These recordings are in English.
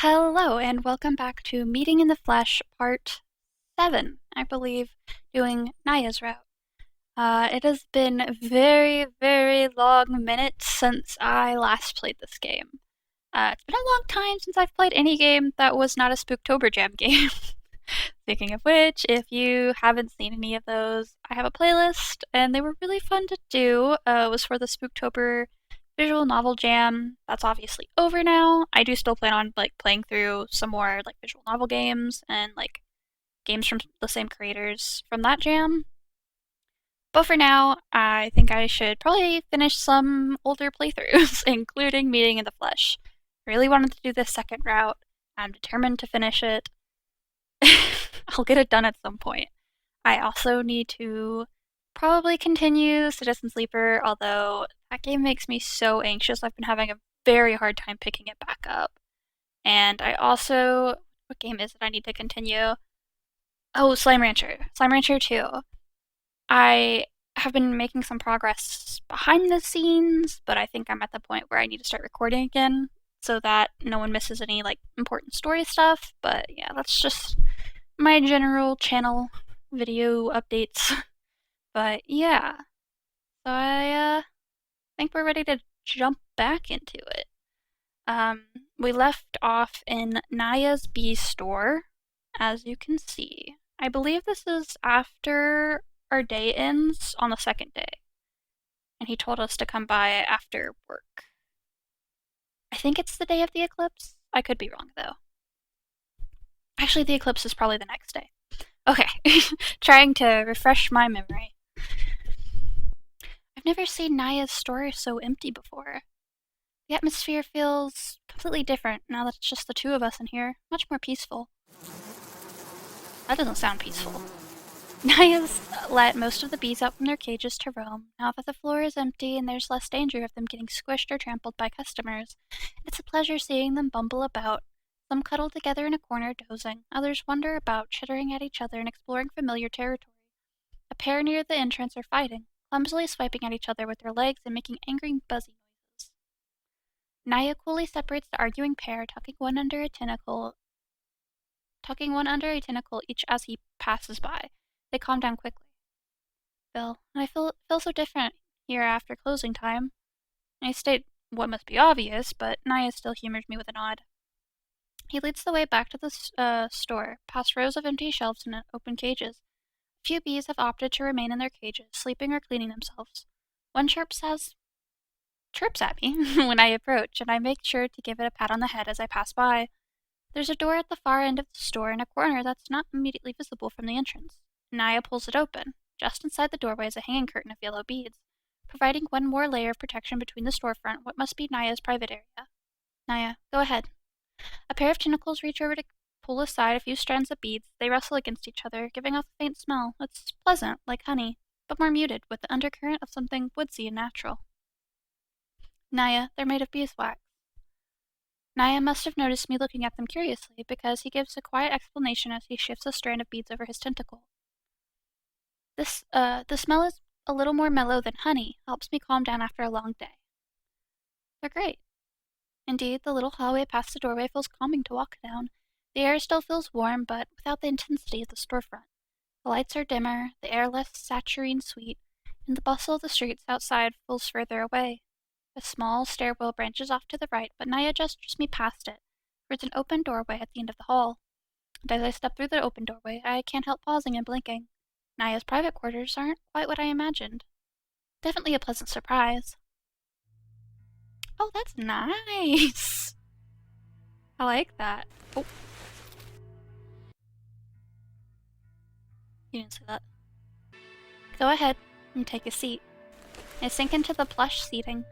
Hello, and welcome back to Meeting in the Flesh, Part 7, I believe, doing Naya's route. It has been a very, very long minute since I last played this game. It's been a long time since I've played any game that was not a Spooktober Jam game. Speaking of which, if you haven't seen any of those, I have a playlist, and they were really fun to do. It was for the Spooktober visual novel jam. That's obviously over now. I do still plan on playing through some more visual novel games and games from the same creators from that jam. But for now, I think I should probably finish some older playthroughs, including Meeting in the Flesh. I really wanted to do this second route. I'm determined to finish it. I'll get it done at some point. I also need to probably continue Citizen Sleeper, although that game makes me so anxious. I've been having a very hard time picking it back up. And I also, what game is it I need to continue? Oh, Slime Rancher. Slime Rancher 2. I have been making some progress behind the scenes, but I think I'm at the point where I need to start recording again so that no one misses any important story stuff. But yeah, that's just my general channel video updates. But yeah, so I think we're ready to jump back into it. We left off in Naya's bee store, as you can see. I believe this is after our day ends on the second day. And he told us to come by after work. I think it's the day of the eclipse. I could be wrong, though. Actually, the eclipse is probably the next day. Okay, trying to refresh my memory. I've never seen Naya's store so empty before. The atmosphere feels completely different now that it's just the two of us in here. Much more peaceful. That doesn't sound peaceful. Naya's let most of the bees out from their cages to roam, now that the floor is empty and there's less danger of them getting squished or trampled by customers. It's a pleasure seeing them bumble about. Some cuddle together in a corner dozing, others wander about, chittering at each other and exploring familiar territory. A pair near the entrance are fighting, clumsily swiping at each other with their legs and making angry buzzy noises. Naya coolly separates the arguing pair, tucking one under a tentacle each as he passes by. They calm down quickly. Bill, I feel so different here after closing time. I state what must be obvious, but Naya still humors me with a nod. He leads the way back to the store, past rows of empty shelves and open cages. A few bees have opted to remain in their cages, sleeping or cleaning themselves. One chirps at me when I approach, and I make sure to give it a pat on the head as I pass by. There's a door at the far end of the store in a corner that's not immediately visible from the entrance. Naya pulls it open. Just inside the doorway is a hanging curtain of yellow beads, providing one more layer of protection between the storefront and what must be Naya's private area. Naya, go ahead. A pair of tentacles reach over to pull aside a few strands of beads. They rustle against each other, giving off a faint smell. It's pleasant, like honey, but more muted, with the undercurrent of something woodsy and natural. Naya, they're made of beeswax. Naya must have noticed me looking at them curiously, because he gives a quiet explanation as he shifts a strand of beads over his tentacle. The smell is a little more mellow than honey, helps me calm down after a long day. They're great. Indeed, the little hallway past the doorway feels calming to walk down. The air still feels warm, but without the intensity of the storefront. The lights are dimmer, the air less saturine sweet, and the bustle of the streets outside feels further away. A small stairwell branches off to the right, but Naya gestures me past it, towards an open doorway at the end of the hall. And as I step through the open doorway, I can't help pausing and blinking. Naya's private quarters aren't quite what I imagined. Definitely a pleasant surprise. Oh, that's nice! I like that. Oh. You didn't see that. Go ahead and take a seat. I sink into the plush seating,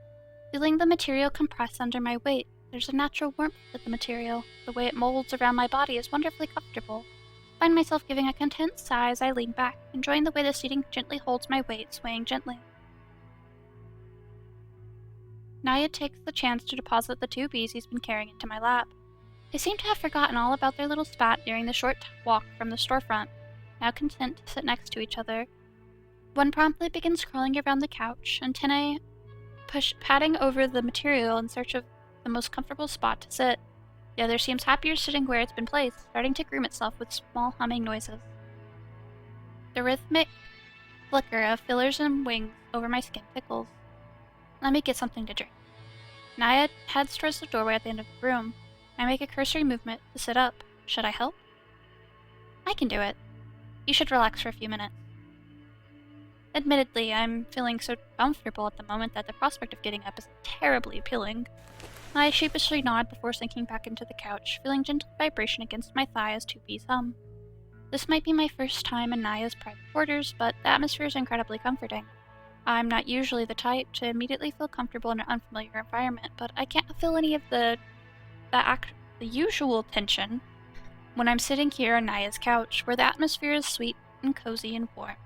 feeling the material compress under my weight. There's a natural warmth to the material. The way it molds around my body is wonderfully comfortable. I find myself giving a content sigh as I lean back, enjoying the way the seating gently holds my weight, swaying gently. Naya takes the chance to deposit the two bees he's been carrying into my lap. They seem to have forgotten all about their little spat during the short walk from the storefront, now content to sit next to each other. One promptly begins crawling around the couch, antennae patting over the material in search of the most comfortable spot to sit. The other seems happier sitting where it's been placed, starting to groom itself with small humming noises. The rhythmic flicker of fillers and wings over my skin tickles. Let me get something to drink. Nyargh heads towards the doorway at the end of the room. I make a cursory movement to sit up. Should I help? I can do it. You should relax for a few minutes. Admittedly, I'm feeling so comfortable at the moment that the prospect of getting up is terribly appealing. I sheepishly nod before sinking back into the couch, feeling gentle vibration against my thigh as two bees hum. This might be my first time in Nyargh's private quarters, but the atmosphere is incredibly comforting. I'm not usually the type to immediately feel comfortable in an unfamiliar environment, but I can't feel any of the usual tension when I'm sitting here on Nyargh's couch, where the atmosphere is sweet and cozy and warm.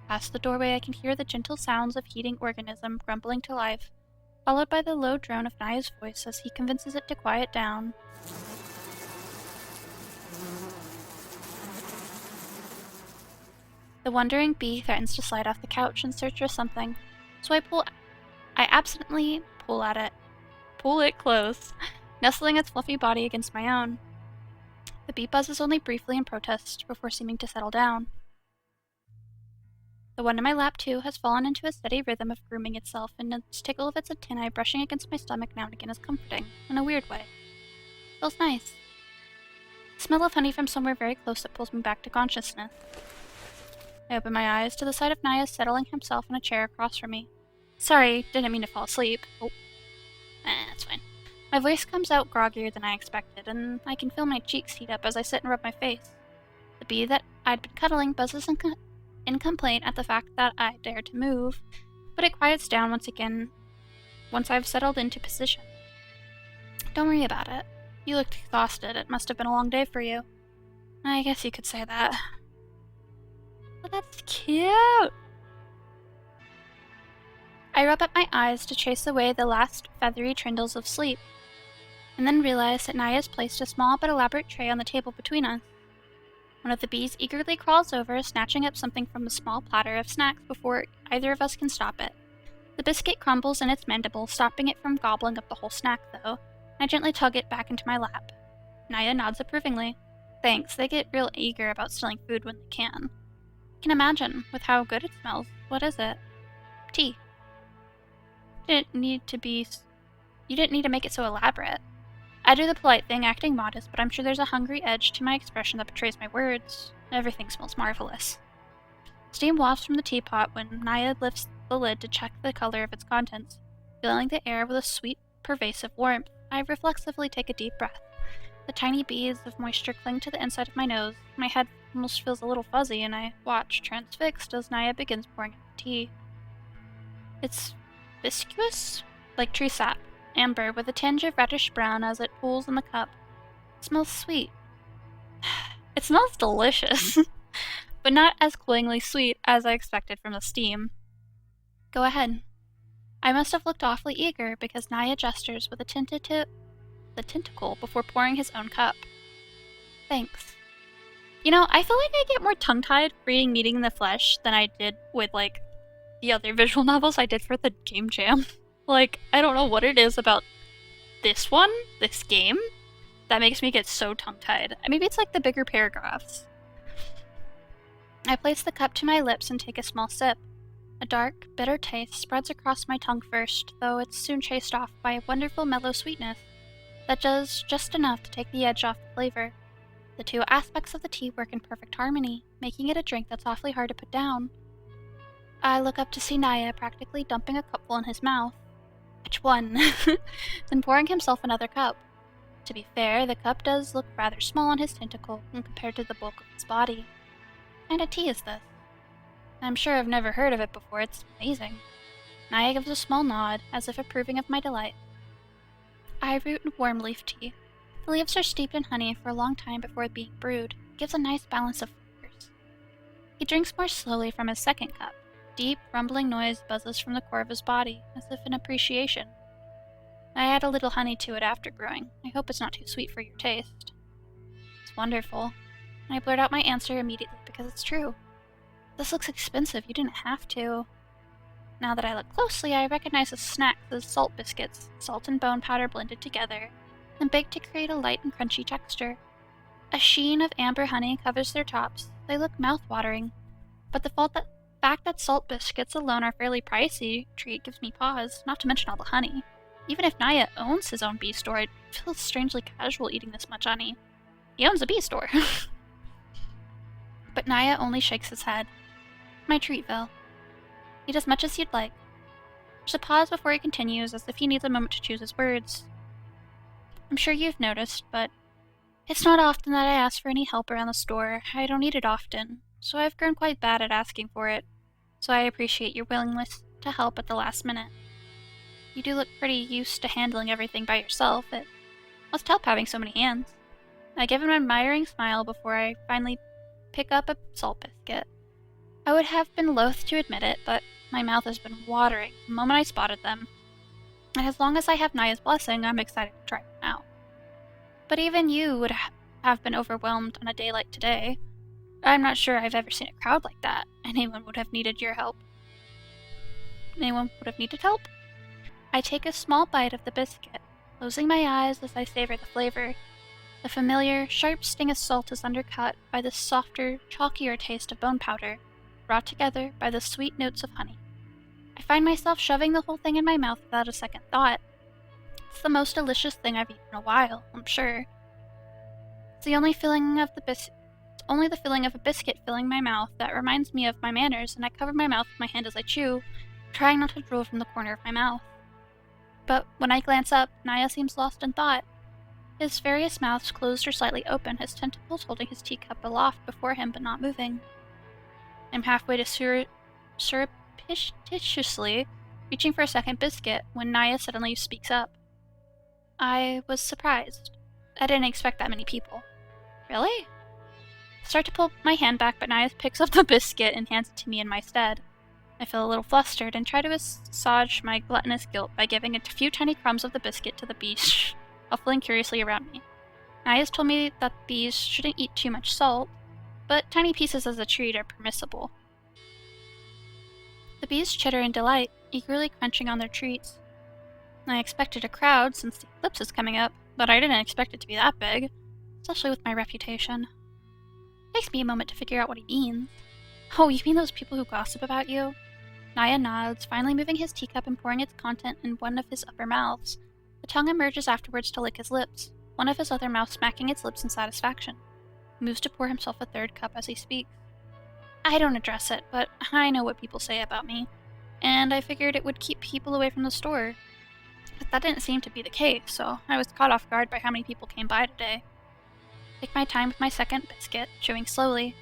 Past the doorway, I can hear the gentle sounds of heating organism grumbling to life, followed by the low drone of Nyargh's voice as he convinces it to quiet down. The wandering bee threatens to slide off the couch in search of something, so I absently pull it close, nestling its fluffy body against my own. The bee buzzes only briefly in protest before seeming to settle down. The one in my lap, too, has fallen into a steady rhythm of grooming itself, and the tickle of its antennae brushing against my stomach now and again is comforting, in a weird way. Feels nice. The smell of honey from somewhere very close that pulls me back to consciousness. I open my eyes to the sight of Nyargh settling himself in a chair across from me. Sorry, didn't mean to fall asleep. Oh. That's fine. My voice comes out groggier than I expected, and I can feel my cheeks heat up as I sit and rub my face. The bee that I'd been cuddling buzzes in complaint at the fact that I dare to move, but it quiets down once I've settled into position. Don't worry about it. You looked exhausted. It must have been a long day for you. I guess you could say that. But that's cute! I rub up my eyes to chase away the last feathery trindles of sleep, and then realize that Nyargh's placed a small but elaborate tray on the table between us. One of the bees eagerly crawls over, snatching up something from a small platter of snacks before either of us can stop it. The biscuit crumbles in its mandible, stopping it from gobbling up the whole snack, though. I gently tug it back into my lap. Nyargh nods approvingly. Thanks, they get real eager about stealing food when they can. I can imagine, with how good it smells. What is it? Tea. You didn't need to make it so elaborate. I do the polite thing, acting modest, but I'm sure there's a hungry edge to my expression that betrays my words. Everything smells marvelous. Steam wafts from the teapot when Nyargh lifts the lid to check the color of its contents. Filling the air with a sweet, pervasive warmth, I reflexively take a deep breath. The tiny beads of moisture cling to the inside of my nose. My head almost feels a little fuzzy, and I watch, transfixed, as Nyargh begins pouring out the tea. It's viscous, like tree sap. Amber, with a tinge of reddish brown as it pools in the cup. It smells sweet. It smells delicious, but not as cloyingly sweet as I expected from the steam. Go ahead. I must have looked awfully eager, because Nyargh gestures with the tentacle before pouring his own cup. Thanks. You know, I feel like I get more tongue-tied reading Meeting in the Flesh than I did with, the other visual novels I did for the Game Jam. I don't know what it is about this game, that makes me get so tongue-tied. Maybe it's the bigger paragraphs. I place the cup to my lips and take a small sip. A dark, bitter taste spreads across my tongue first, though it's soon chased off by a wonderful mellow sweetness that does just enough to take the edge off the flavor. The two aspects of the tea work in perfect harmony, making it a drink that's awfully hard to put down. I look up to see Nyargh practically dumping a cupful in his mouth. Which one? Then pouring himself another cup. To be fair, the cup does look rather small on his tentacle when compared to the bulk of his body. What kind of tea is this? I'm sure I've never heard of it before. It's amazing. Nyargh gives a small nod, as if approving of my delight. Iroot and warm leaf tea. The leaves are steeped in honey for a long time before being brewed. It gives a nice balance of flavors. He drinks more slowly from his second cup. Deep, rumbling noise buzzes from the core of his body, as if in appreciation. I add a little honey to it after brewing. I hope it's not too sweet for your taste. It's wonderful. And I blurt out my answer immediately because it's true. This looks expensive. You didn't have to. Now that I look closely, I recognize the snacks as salt biscuits, salt and bone powder blended together. and baked to create a light and crunchy texture. A sheen of amber honey covers their tops. They look mouth-watering, but the fact that salt biscuits alone are fairly pricey treat gives me pause, not to mention all the honey. Even if Naya owns his own bee store, it feels strangely casual eating this much honey. He owns a bee store. But Naya only shakes his head. My treat, Vel. Eat as much as you'd like. There's a pause before he continues, as if he needs a moment to choose his words. I'm sure you've noticed, but it's not often that I ask for any help around the store. I don't need it often, so I've grown quite bad at asking for it. So I appreciate your willingness to help at the last minute. You do look pretty used to handling everything by yourself. It must help having so many hands. I give him an admiring smile before I finally pick up a salt biscuit. I would have been loath to admit it, but my mouth has been watering the moment I spotted them. And as long as I have Naya's blessing, I'm excited to try them out. But even you would have been overwhelmed on a day like today. I'm not sure I've ever seen a crowd like that. Anyone would have needed your help. Anyone would have needed help? I take a small bite of the biscuit, closing my eyes as I savor the flavor. The familiar, sharp sting of salt is undercut by the softer, chalkier taste of bone powder, brought together by the sweet notes of honey. I find myself shoving the whole thing in my mouth without a second thought. It's the most delicious thing I've eaten in a while, I'm sure. It's only the feeling of a biscuit filling my mouth that reminds me of my manners, and I cover my mouth with my hand as I chew, trying not to drool from the corner of my mouth. But when I glance up, Naya seems lost in thought. His various mouths closed or slightly open, his tentacles holding his teacup aloft before him but not moving. I'm halfway to surreptitiously reaching for a second biscuit when Naya suddenly speaks up. I was surprised. I didn't expect that many people. Really? I start to pull my hand back, but Naya picks up the biscuit and hands it to me in my stead. I feel a little flustered and try to assuage my gluttonous guilt by giving a few tiny crumbs of the biscuit to the bees, shuffling curiously around me. Naya's told me that bees shouldn't eat too much salt, but tiny pieces as a treat are permissible. The bees chitter in delight, eagerly crunching on their treats. I expected a crowd since the eclipse is coming up, but I didn't expect it to be that big, especially with my reputation. It takes me a moment to figure out what he means. Oh, you mean those people who gossip about you? Naya nods, finally moving his teacup and pouring its content in one of his upper mouths. The tongue emerges afterwards to lick his lips, one of his other mouths smacking its lips in satisfaction. He moves to pour himself a third cup as he speaks. I don't address it, but I know what people say about me, and I figured it would keep people away from the store. But that didn't seem to be the case, so I was caught off guard by how many people came by today. I take my time with my second biscuit, chewing slowly.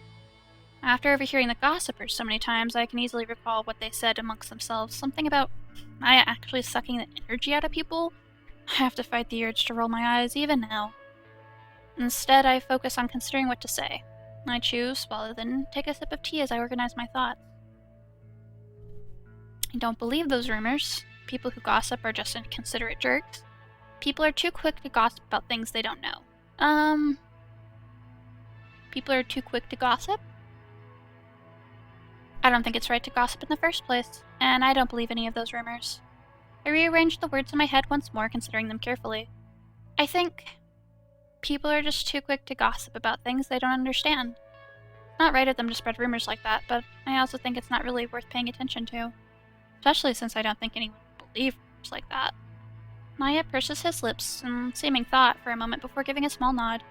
After overhearing the gossipers so many times, I can easily recall what they said amongst themselves. Something about Naya actually sucking the energy out of people. I have to fight the urge to roll my eyes even now. Instead, I focus on considering what to say. I chew, swallow, then take a sip of tea as I organize my thoughts. I don't believe those rumors. People who gossip are just inconsiderate jerks. People are too quick to gossip about things they don't know. People are too quick to gossip? I don't think it's right to gossip in the first place, and I don't believe any of those rumors. I rearranged the words in my head once more, considering them carefully. I think people are just too quick to gossip about things they don't understand. It's not right of them to spread rumors like that, but I also think it's not really worth paying attention to. Especially since I don't think anyone would believe rumors like that. Naya purses his lips in seeming thought for a moment before giving a small nod.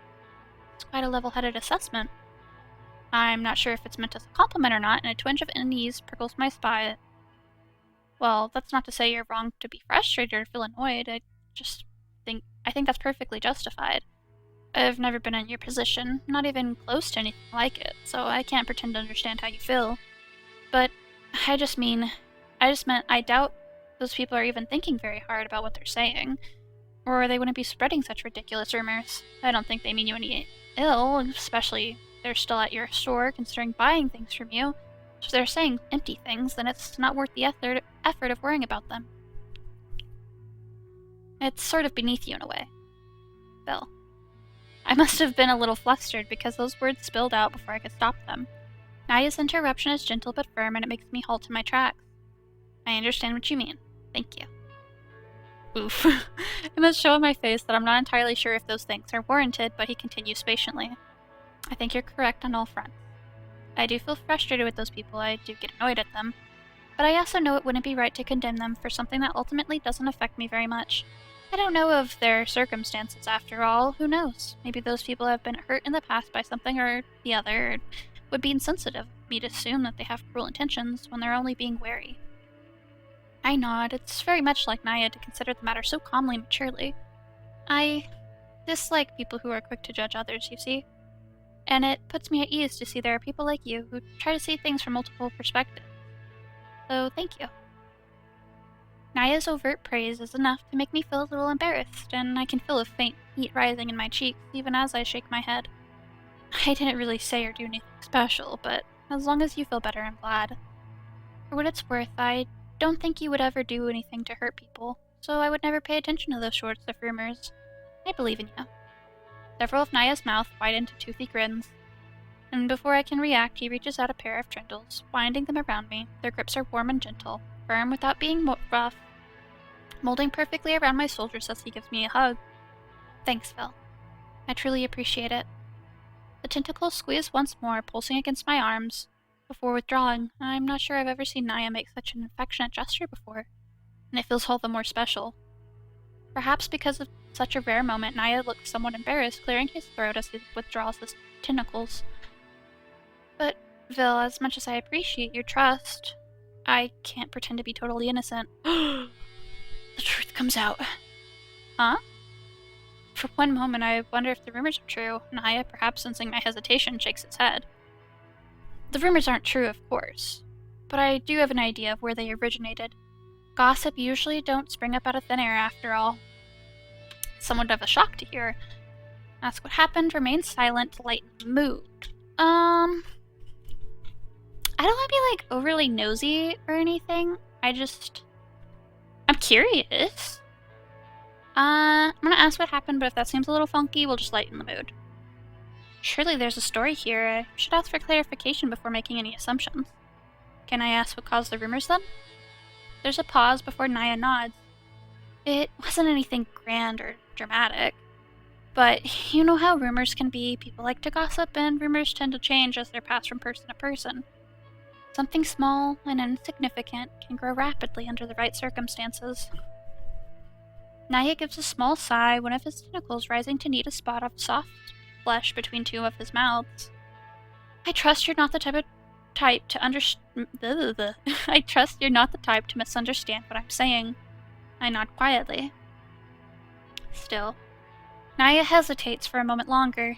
It's quite a level-headed assessment. I'm not sure if it's meant as a compliment or not, and a twinge of unease prickles my spine. Well, that's not to say you're wrong to be frustrated or feel annoyed. I think that's perfectly justified. I've never been in your position, not even close to anything like it, so I can't pretend to understand how you feel. But I just meant I doubt those people are even thinking very hard about what they're saying, or they wouldn't be spreading such ridiculous rumors. I don't think they mean you any ill, especially if they're still at your store considering buying things from you. If they're saying empty things, then it's not worth the effort of worrying about them. It's sort of beneath you in a way. Bill. I must have been a little flustered because those words spilled out before I could stop them. Naya's interruption is gentle but firm, and it makes me halt in my tracks. I understand what you mean. Thank you. Oof. I must show on my face that I'm not entirely sure if those things are warranted, but he continues patiently. I think you're correct on all fronts. I do feel frustrated with those people, I do get annoyed at them, but I also know it wouldn't be right to condemn them for something that ultimately doesn't affect me very much. I don't know of their circumstances after all, who knows? Maybe those people have been hurt in the past by something or the other. It would be insensitive of me to assume that they have cruel intentions when they're only being wary. I nod. It's very much like Naya to consider the matter so calmly and maturely. I dislike people who are quick to judge others, you see. And it puts me at ease to see there are people like you who try to see things from multiple perspectives. So thank you. Naya's overt praise is enough to make me feel a little embarrassed, and I can feel a faint heat rising in my cheeks even as I shake my head. I didn't really say or do anything special, but as long as you feel better, I'm glad. For what it's worth, I don't think you would ever do anything to hurt people, so I would never pay attention to those sorts of rumors. I believe in you. Several of Naya's mouth widen to toothy grins, and before I can react, he reaches out a pair of trindles, winding them around me. Their grips are warm and gentle, firm without being rough, molding perfectly around my shoulders as he gives me a hug. Thanks, Phil. I truly appreciate it. The tentacles squeeze once more, pulsing against my arms, before withdrawing. I'm not sure I've ever seen Naya make such an affectionate gesture before, and it feels all the more special. Perhaps because of such a rare moment, Naya looks somewhat embarrassed, clearing his throat as he withdraws his tentacles. But, Vil, as much as I appreciate your trust, I can't pretend to be totally innocent. The truth comes out. Huh? For one moment, I wonder if the rumors are true. Naya, perhaps sensing my hesitation, shakes its head. The rumors aren't true, of course, but I do have an idea of where they originated. Gossip usually don't spring up out of thin air, after all. Somewhat of a shock to hear. Ask what happened, remain silent to lighten the mood. I don't want to be, overly nosy or anything. I'm curious. I'm gonna ask what happened, but if that seems a little funky, we'll just lighten the mood. Surely there's a story here. I should ask for clarification before making any assumptions. Can I ask what caused the rumors, then? There's a pause before Naya nods. It wasn't anything grand or dramatic, but you know how rumors can be. People like to gossip, and rumors tend to change as they're passed from person to person. Something small and insignificant can grow rapidly under the right circumstances. Naya gives a small sigh, one of his tentacles rising to knead a spot of soft flesh between two of his mouths. I trust you're not the type to I trust you're not the type to misunderstand what I'm saying. I nod quietly. Still, Naya hesitates for a moment longer.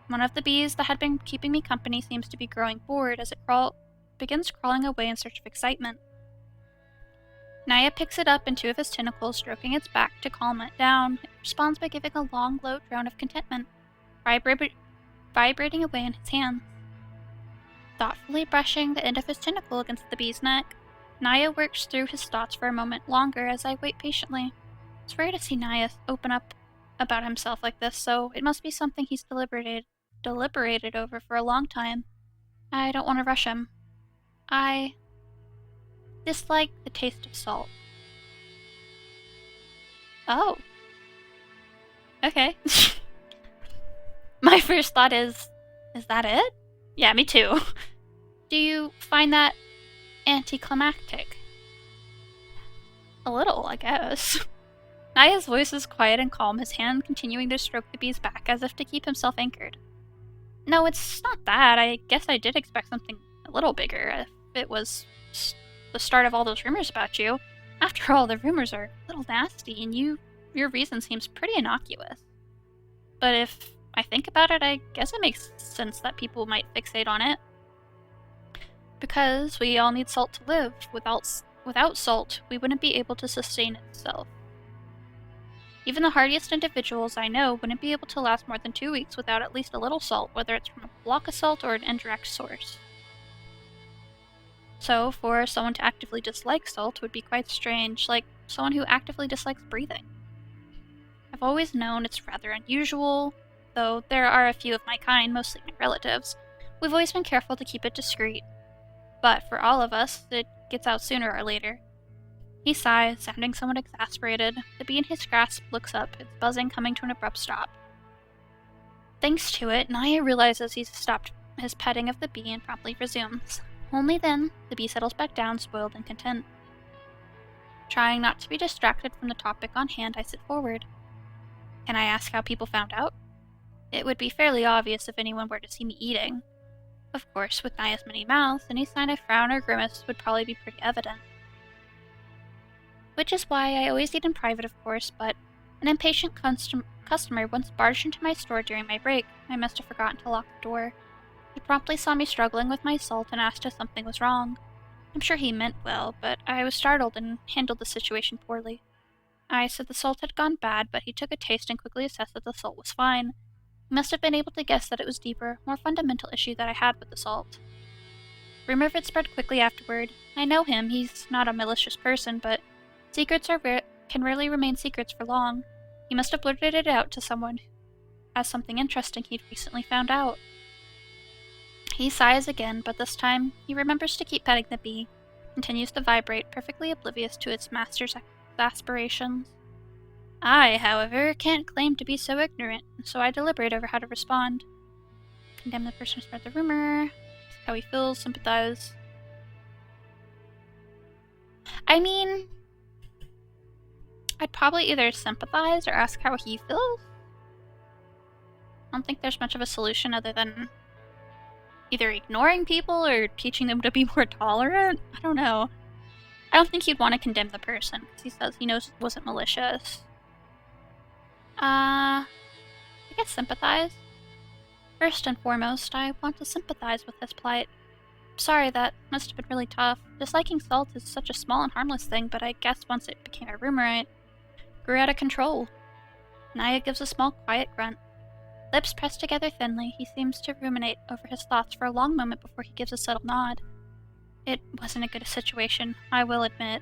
One of the bees that had been keeping me company seems to be growing bored as it begins crawling away in search of excitement. Naya picks it up in two of his tentacles, stroking its back to calm it down. It responds by giving a long, low drone of contentment, vibrating away in his hands. Thoughtfully brushing the end of his tentacle against the bee's neck, Naya works through his thoughts for a moment longer as I wait patiently. It's rare to see Naya open up about himself like this, so it must be something he's deliberated over for a long time. I don't want to rush him. I dislike the taste of salt. Oh. Okay. My first thought is that it? Yeah, me too. Do you find that anticlimactic? A little, I guess. Naya's voice is quiet and calm, his hand continuing to stroke the bee's back as if to keep himself anchored. No, it's not that. I guess I did expect something a little bigger if it was the start of all those rumors about you. After all, the rumors are a little nasty, and your reason seems pretty innocuous. But if I think about it, I guess it makes sense that people might fixate on it. Because we all need salt to live. Without salt, we wouldn't be able to sustain itself. Even the hardiest individuals I know wouldn't be able to last more than 2 weeks without at least a little salt, whether it's from a block of salt or an indirect source. So, for someone to actively dislike salt would be quite strange, like someone who actively dislikes breathing. I've always known it's rather unusual, though there are a few of my kind, mostly my relatives. We've always been careful to keep it discreet. But for all of us, it gets out sooner or later. He sighs, sounding somewhat exasperated. The bee in his grasp looks up, its buzzing coming to an abrupt stop. Thanks to it, Naya realizes he's stopped his petting of the bee and promptly resumes. Only then, the bee settles back down, spoiled and content. Trying not to be distracted from the topic on hand, I sit forward. Can I ask how people found out? It would be fairly obvious if anyone were to see me eating. Of course, with Naya's many mouths, any sign of frown or grimace would probably be pretty evident. Which is why I always eat in private, of course, but an impatient customer once barged into my store during my break. I must have forgotten to lock the door. He promptly saw me struggling with my salt and asked if something was wrong. I'm sure he meant well, but I was startled and handled the situation poorly. I said the salt had gone bad, but he took a taste and quickly assessed that the salt was fine. He must have been able to guess that it was deeper, more fundamental issue that I had with the salt. Rumor of it spread quickly afterward. I know him, he's not a malicious person, but secrets can rarely remain secrets for long. He must have blurted it out to someone as something interesting he'd recently found out. He sighs again, but this time he remembers to keep petting the bee, continues to vibrate, perfectly oblivious to its master's exasperations. I, however, can't claim to be so ignorant, so I deliberate over how to respond. Condemn the person who spread the rumor, ask how he feels, sympathize. I mean, I'd probably either sympathize or ask how he feels. I don't think there's much of a solution other than either ignoring people or teaching them to be more tolerant. I don't know. I don't think he'd want to condemn the person, because he says he knows it wasn't malicious. I guess sympathize. First and foremost, I want to sympathize with his plight. Sorry, that must have been really tough. Disliking salt is such a small and harmless thing, but I guess once it became a rumor, it grew out of control. Naya gives a small, quiet grunt. Lips pressed together thinly, he seems to ruminate over his thoughts for a long moment before he gives a subtle nod. It wasn't a good situation, I will admit.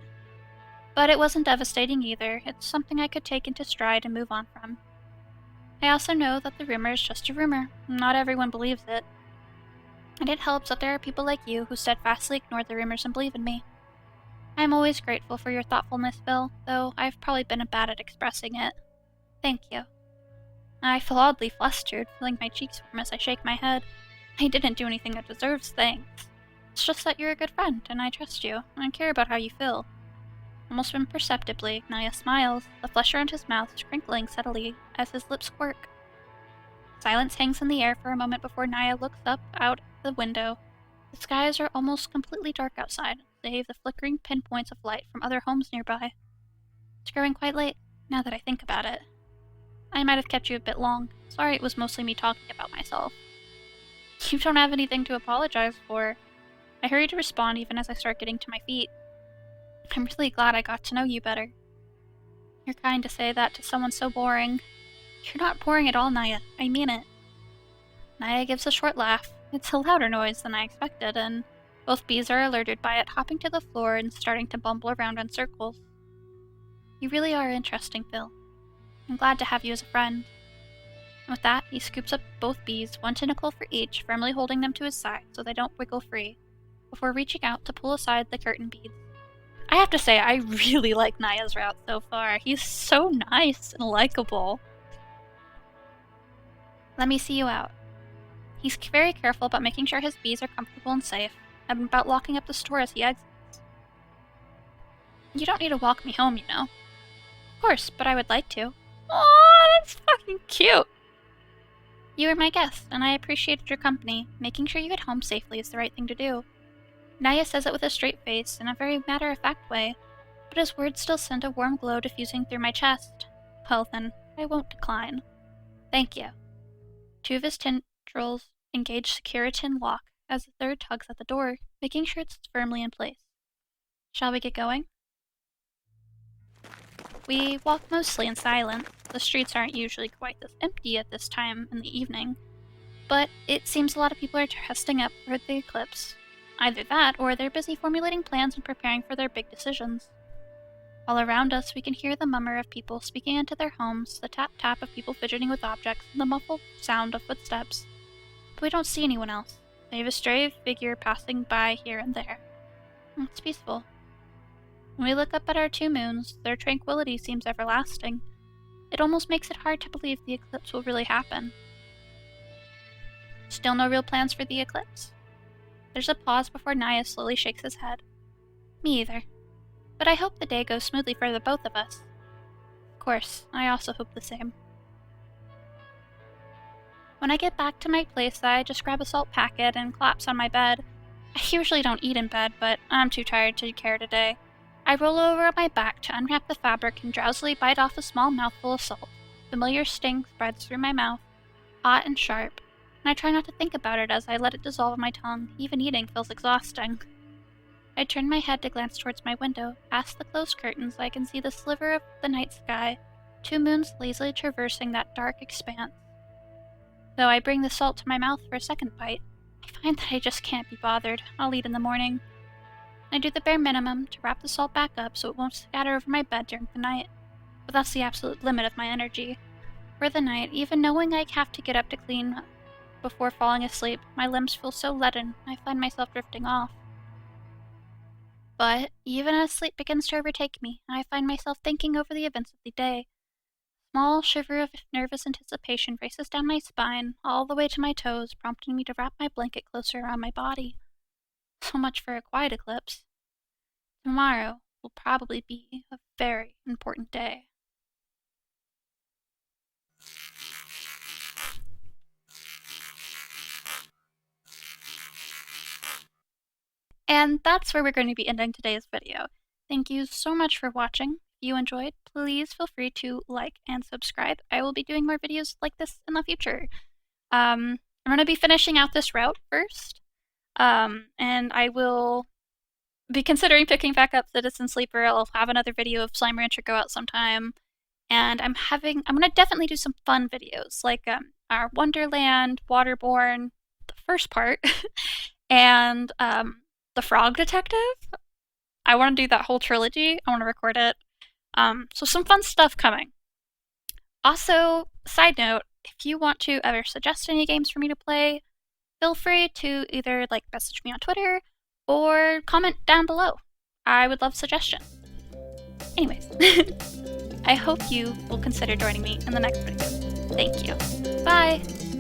But it wasn't devastating either. It's something I could take into stride and move on from. I also know that the rumor is just a rumor. Not everyone believes it. And it helps that there are people like you who steadfastly ignore the rumors and believe in me. I am always grateful for your thoughtfulness, Bill, though I've probably been bad at expressing it. Thank you. I feel oddly flustered, feeling my cheeks warm as I shake my head. I didn't do anything that deserves thanks. It's just that you're a good friend, and I trust you, and I care about how you feel. Almost imperceptibly, Naya smiles, the flesh around his mouth crinkling subtly as his lips quirk. Silence hangs in the air for a moment before Naya looks up out the window. The skies are almost completely dark outside, save the flickering pinpoints of light from other homes nearby. It's growing quite late, now that I think about it. I might have kept you a bit long. Sorry it was mostly me talking about myself. You don't have anything to apologize for. I hurry to respond even as I start getting to my feet. I'm really glad I got to know you better. You're kind to say that to someone so boring. You're not boring at all, Naya. I mean it. Naya gives a short laugh. It's a louder noise than I expected, and both bees are alerted by it, hopping to the floor and starting to bumble around in circles. You really are interesting, Phil. I'm glad to have you as a friend. And with that, he scoops up both bees, one tentacle for each, firmly holding them to his side so they don't wiggle free, before reaching out to pull aside the curtain beads. I have to say, I really like Naya's route so far. He's so nice and likable. Let me see you out. He's very careful about making sure his bees are comfortable and safe, and about locking up the store as he exits. You don't need to walk me home, you know. Of course, but I would like to. Aw, that's fucking cute! You were my guest, and I appreciated your company. Making sure you get home safely is the right thing to do. Naya says it with a straight face, in a very matter-of-fact way, but his words still send a warm glow diffusing through my chest. Well then, I won't decline. Thank you. Two of his tendrils engage securitin lock as the third tugs at the door, making sure it's firmly in place. Shall we get going? We walk mostly in silence. The streets aren't usually quite this empty at this time in the evening, but it seems a lot of people are resting up for the eclipse. Either that, or they're busy formulating plans and preparing for their big decisions. All around us, we can hear the murmur of people speaking into their homes, the tap-tap of people fidgeting with objects, and the muffled sound of footsteps. But we don't see anyone else, save a stray figure passing by here and there. It's peaceful. When we look up at our two moons, their tranquility seems everlasting. It almost makes it hard to believe the eclipse will really happen. Still no real plans for the eclipse? There's a pause before Nyargh slowly shakes his head. Me either. But I hope the day goes smoothly for the both of us. Of course, I also hope the same. When I get back to my place, I just grab a salt packet and collapse on my bed. I usually don't eat in bed, but I'm too tired to care today. I roll over on my back to unwrap the fabric and drowsily bite off a small mouthful of salt. Familiar sting spreads through my mouth, hot and sharp, and I try not to think about it as I let it dissolve in my tongue. Even eating feels exhausting. I turn my head to glance towards my window. Past the closed curtains, I can see the sliver of the night sky, two moons lazily traversing that dark expanse. Though I bring the salt to my mouth for a second bite, I find that I just can't be bothered. I'll eat in the morning. I do the bare minimum to wrap the salt back up so it won't scatter over my bed during the night. But that's the absolute limit of my energy. For the night, even knowing I have to get up to clean before falling asleep, my limbs feel so leaden, I find myself drifting off. But even as sleep begins to overtake me, I find myself thinking over the events of the day. A small shiver of nervous anticipation races down my spine, all the way to my toes, prompting me to wrap my blanket closer around my body. So much for a quiet eclipse. Tomorrow will probably be a very important day. And that's where we're going to be ending today's video. Thank you so much for watching. If you enjoyed, please feel free to like and subscribe. I will be doing more videos like this in the future. I'm going to be finishing out this route first, and I will be considering picking back up Citizen Sleeper. I'll have another video of Slime Rancher go out sometime, and I'm going to definitely do some fun videos, like our Wonderland, Waterborne, the first part, and the Frog Detective. I want to do that whole trilogy. I want to record it. So some fun stuff coming. Also, side note, if you want to ever suggest any games for me to play, feel free to either message me on Twitter or comment down below. I would love suggestions. Anyways, I hope you will consider joining me in the next video. Thank you. Bye!